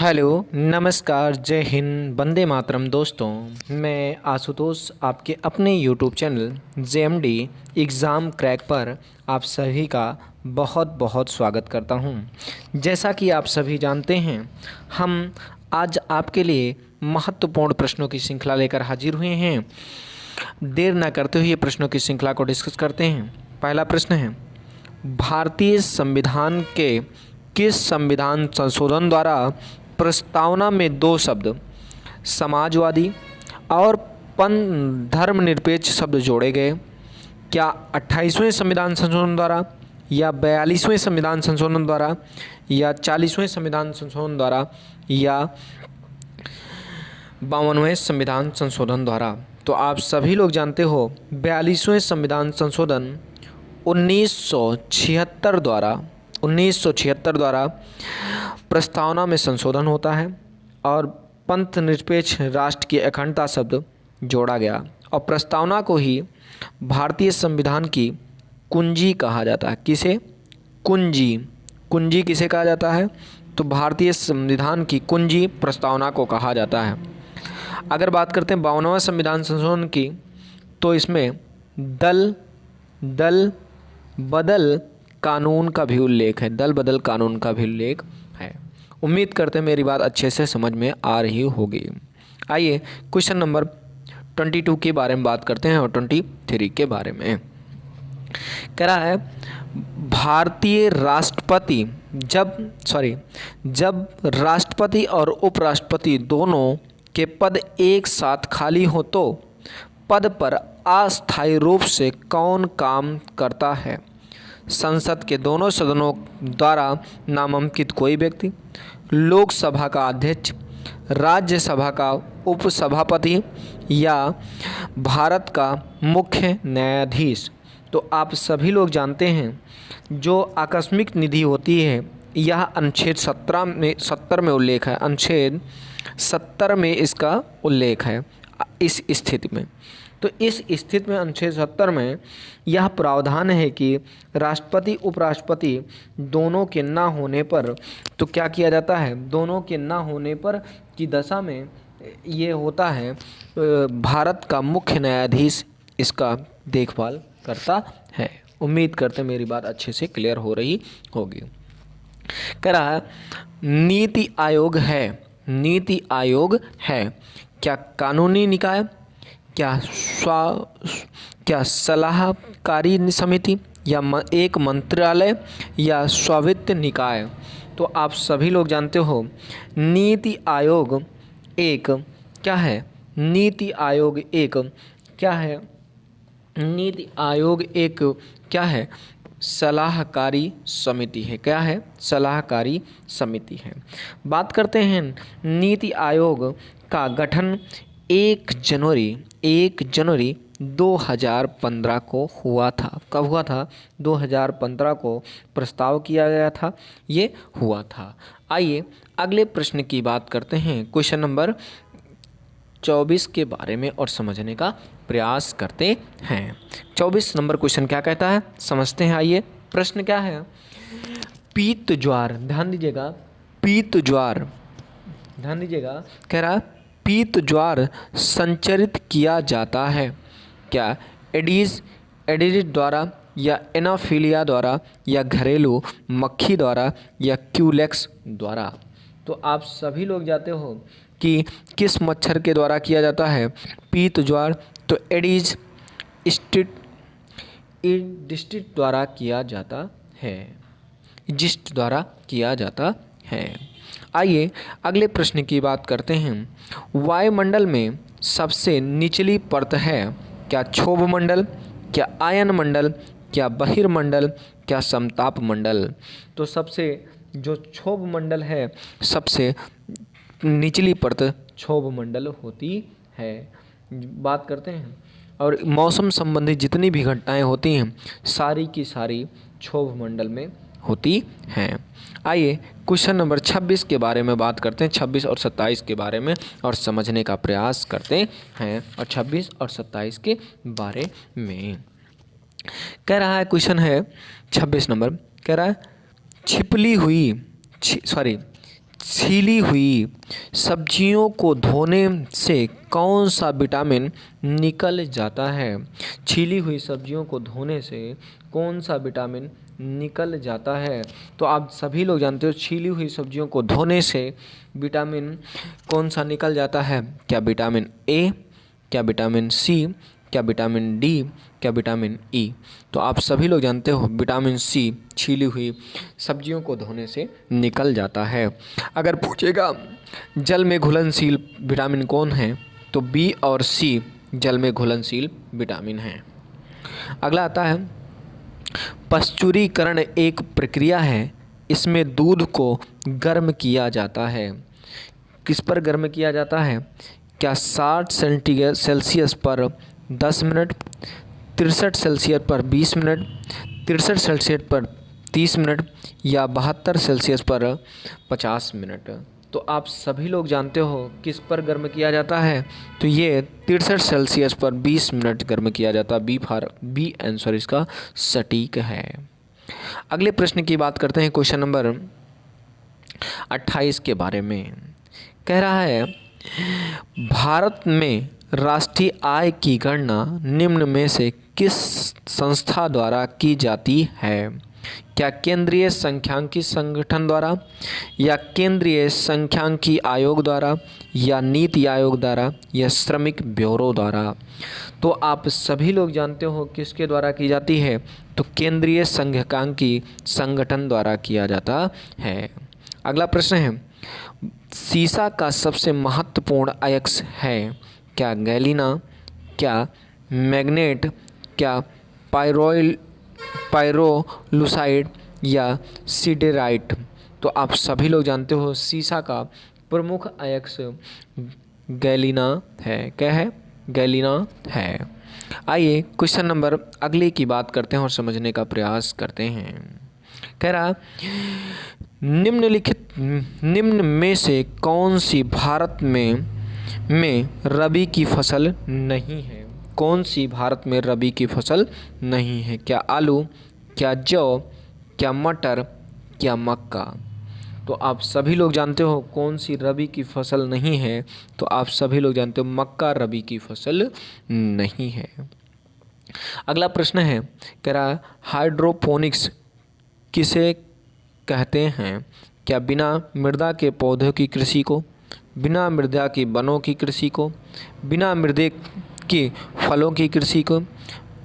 Hello, नमस्कार, जय हिंद, वंदे मातरम। दोस्तों, मैं आशुतोष आपके अपने YouTube channel JMD exam crack पर आप सभी का बहुत बहुत स्वागत करता हूं। जैसा कि आप सभी जानते हैं, हम आज आपके लिए महत्वपूर्ण प्रश्नों की श्रृंखला लेकर हाजिर हुए हैं। देर न करते हुए प्रश्नों की श्रृंखला को डिस्कस करते हैं। पहला प्रश्न है, भारतीय संविधान के किस संविधान संशोधन द्वारा प्रस्तावना में दो शब्द समाजवादी और धर्मनिरपेक्ष शब्द जोड़े गए? क्या 28वें संविधान संशोधन द्वारा, या 42वें संविधान संशोधन द्वारा, या 40वें संविधान संशोधन द्वारा, या 52वें संविधान संशोधन द्वारा? तो आप सभी लोग जानते हो 42वें संविधान संशोधन 1976 द्वारा प्रस्तावना में संशोधन होता है और पंथ निरपेक्ष राष्ट्र की अखंडता शब्द जोड़ा गया और प्रस्तावना को ही भारतीय संविधान की कुंजी कहा जाता है। किसे? कुंजी। कुंजी किसे कहा जाता है? तो भारतीय संविधान की कुंजी प्रस्तावना को कहा जाता है। अगर बात करते हैं 52वां संविधान संशोधन की, तो इसमें दल बदल कानून का भी उल्लेख है। दल बदल कानून का भी उल्लेख है। उम्मीद करते हैं मेरी बात अच्छे से समझ में आ रही होगी। आइए क्वेश्चन नंबर 22 के बारे में बात करते हैं और 23 के बारे में। कह रहा है, भारतीय राष्ट्रपति जब राष्ट्रपति और उपराष्ट्रपति दोनों के पद एक साथ खाली हो तो पद पर अस्थायी रूप से कौन काम करता है? संसद के दोनों सदनों द्वारा नामांकित कोई व्यक्ति, लोकसभा का अध्यक्ष, राज्यसभा का उपसभापति, या भारत का मुख्य न्यायाधीश? तो आप सभी लोग जानते हैं, जो आकस्मिक निधि होती है, यह अनुच्छेद 70 में उल्लेख है। अनुच्छेद 70 में इसका उल्लेख है। इस स्थिति में, तो इस स्थिति में अनुच्छेद 70 में यह प्रावधान है कि राष्ट्रपति उपराष्ट्रपति दोनों के ना होने पर तो क्या किया जाता है? दोनों के ना होने पर की दशा में ये होता है, भारत का मुख्य न्यायाधीश इसका देखभाल करता है। उम्मीद करते मेरी बात अच्छे से क्लियर हो रही होगी। कह रहा है, नीति आयोग है क्या कानूनी निकाय, क्या सलाहकारी समिति, या एक मंत्रालय, या स्वायत्त निकाय? तो आप सभी लोग जानते हो, नीति आयोग एक क्या है? नीति आयोग एक क्या है? नीति आयोग एक क्या है? सलाहकारी समिति है। क्या है? सलाहकारी समिति है। बात करते हैं, नीति आयोग का गठन 1 जनवरी 2015 को हुआ था। कब हुआ था? 2015 को प्रस्ताव किया गया था, ये हुआ था। आइए अगले प्रश्न की बात करते हैं, क्वेश्चन नंबर 24 के बारे में और समझने का प्रयास करते हैं। 24 नंबर क्वेश्चन क्या कहता है, समझते हैं। आइए, प्रश्न क्या है? पीत ज्वार, ध्यान दीजिएगा, पीत ज्वार, ध्यान दीजिएगा। कह रहा, पीत ज्वार संचरित किया जाता है क्या एडिस द्वारा, या एनाफीलिया द्वारा, या घरेलू मक्खी द्वारा, या क्यूलेक्स द्वारा? तो आप सभी लोग जानते हो कि किस मच्छर के द्वारा किया जाता है पीत ज्वार? तो एडिस डिस्ट्रिक्ट द्वारा किया जाता है। जिस्ट द्वारा किया जाता है। आइए अगले प्रश्न की बात करते हैं। वायुमंडल में सबसे निचली परत है क्या क्षोभ मंडल, क्या आयन मंडल, क्या बहिर्मंडल, क्या समताप मंडल? तो सबसे जो क्षोभ मंडल है, सबसे निचली परत क्षोभ मंडल होती है। बात करते हैं, और मौसम संबंधी जितनी भी घटनाएं होती हैं, सारी की सारी क्षोभ मंडल में होती हैं। आइए क्वेश्चन नंबर 26 के बारे में बात करते हैं। 26 और 27 के बारे में और समझने का प्रयास करते हैं, और 26 और 27 के बारे में कह रहा है। क्वेश्चन है 26 नंबर, कह रहा है छीली हुई सब्जियों को धोने से कौन सा विटामिन निकल जाता है? छीली हुई सब्जियों को धोने से कौन सा विटामिन निकल जाता है? तो आप सभी लोग जानते हो छीली हुई सब्जियों को धोने से विटामिन कौन सा निकल जाता है? क्या विटामिन ए, क्या विटामिन सी, क्या विटामिन डी, क्या विटामिन ई? तो आप सभी लोग जानते हो विटामिन सी छीली हुई सब्जियों को धोने से निकल जाता है। अगर पूछेगा जल में घुलनशील विटामिन कौन है, तो बी और सी जल में घुलनशील विटामिन हैं। अगला आता है पश्चुरीकरण एक प्रक्रिया है, इसमें दूध को गर्म किया जाता है। किस पर गर्म किया जाता है? क्या 60 सेल्सियस पर 10 मिनट, 63 सेल्सियस पर 20 मिनट, 63 सेल्सियस पर 30 मिनट या 72 सेल्सियस पर 50 मिनट? तो आप सभी लोग जानते हो किस पर गर्म किया जाता है? तो ये 63 सेल्सियस पर 20 मिनट गर्म किया जाता है। बी आंसर इसका सटीक है। अगले प्रश्न की बात करते हैं, क्वेश्चन नंबर 28 के बारे में। कह रहा है भारत में राष्ट्रीय आय की गणना निम्न में से किस संस्था द्वारा की जाती है? क्या केंद्रीय सांख्यिकी संगठन द्वारा, या केंद्रीय सांख्यिकी आयोग द्वारा, या नीति आयोग द्वारा, या श्रमिक ब्यूरो द्वारा? तो आप सभी लोग जानते हो किसके द्वारा की जाती है? तो केंद्रीय सांख्यिकी संगठन द्वारा किया जाता है। अगला प्रश्न है सीसा का सबसे महत्वपूर्ण अयस्क है? क्या गैलिना, क्या मैग्नेट, क्या पायरोलुसाइड या सिडेराइट? तो आप सभी लोग जानते हो सीसा का प्रमुख अयस्क गैलिना है। क्या है? गैलिना है। आइए क्वेश्चन नंबर अगले की बात करते हैं और समझने का प्रयास करते हैं। कह रहा निम्न में से कौन सी भारत में रबी की फसल नहीं है? कौन सी भारत में रबी की फसल नहीं है? क्या आलू, क्या जौ, क्या मटर, क्या मक्का? तो आप सभी लोग जानते हो कौन सी रबी की फसल नहीं है? तो आप सभी लोग जानते हो मक्का रबी की फसल नहीं है। अगला प्रश्न है, कह रहा हाइड्रोपोनिक्स किसे कहते हैं? क्या बिना मृदा के पौधों की कृषि को, बिना मृदा की वनों की कृषि को, बिना मृदे के फलों की कृषि को,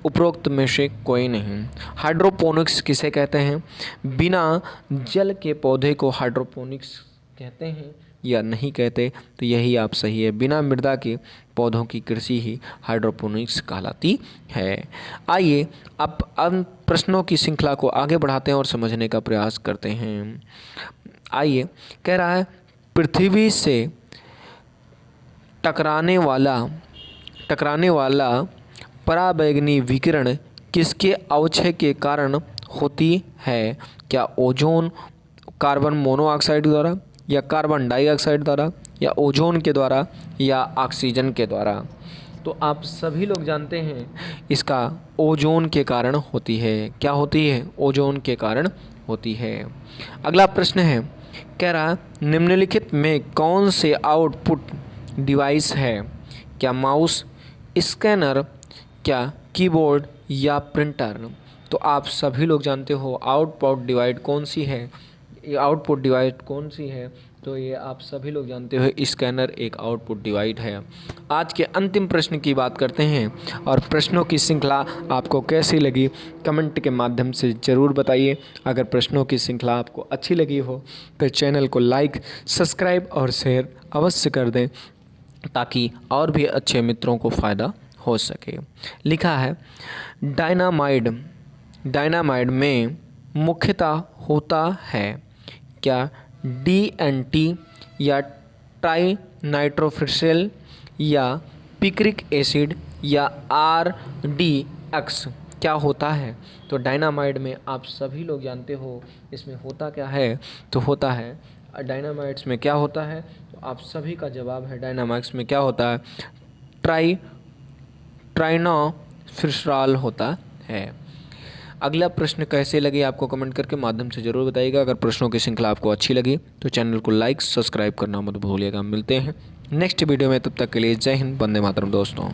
उपरोक्त में से कोई नहीं? हाइड्रोपोनिक्स किसे कहते हैं? बिना जल के पौधे को हाइड्रोपोनिक्स कहते हैं या नहीं कहते? तो यही आप सही है, बिना मृदा के पौधों की कृषि ही हाइड्रोपोनिक्स कहलाती है। आइए अब प्रश्नों की श्रृंखला को आगे बढ़ाते हैं और समझने का प्रयास करते हैं। आइए, कह रहा है पृथ्वी से टकराने वाला पराबैंगनी विकिरण किसके अवक्षय के कारण होती है? क्या ओजोन, कार्बन मोनोऑक्साइड द्वारा, या कार्बन डाइऑक्साइड द्वारा, या ओजोन के द्वारा, या ऑक्सीजन के द्वारा? तो आप सभी लोग जानते हैं इसका ओजोन के कारण होती है। क्या होती है? ओजोन के कारण होती है। अगला प्रश्न है, कह रहा निम्नलिखित में कौन से आउटपुट डिवाइस है? क्या माउस, स्कैनर, क्या कीबोर्ड या प्रिंटर? तो आप सभी लोग जानते हो आउटपुट डिवाइस कौन सी है? ये आउटपुट डिवाइस कौन सी है? तो ये आप सभी लोग जानते हो स्कैनर एक आउटपुट डिवाइस है। आज के अंतिम प्रश्न की बात करते हैं और प्रश्नों की श्रृंखला आपको कैसी लगी कमेंट के माध्यम से ज़रूर बताइए। अगर प्रश्नों की श्रृंखला आपको अच्छी लगी हो तो चैनल को लाइक, सब्सक्राइब और शेयर अवश्य कर दें ताकि और भी अच्छे मित्रों को फ़ायदा हो सके। लिखा है डायनामाइड में मुख्यतः होता है क्या DNT या ट्राई नाइट्रोफिल या पिक्रिक एसिड या RDX? क्या होता है? तो डायनामाइड में आप सभी लोग जानते हो इसमें होता क्या है? तो होता है डायनामाइड्स में क्या होता है? तो आप सभी का जवाब है डायनामाइड्स में क्या होता है? ट्राइनोफिस्राल होता है। अगला प्रश्न कैसे लगे आपको कमेंट करके माध्यम से ज़रूर बताइएगा। अगर प्रश्नों की श्रृंखला आपको अच्छी लगी तो चैनल को लाइक सब्सक्राइब करना मत भूलिएगा। मिलते हैं नेक्स्ट वीडियो में, तब तक के लिए जय हिंद, वंदे मातरम दोस्तों।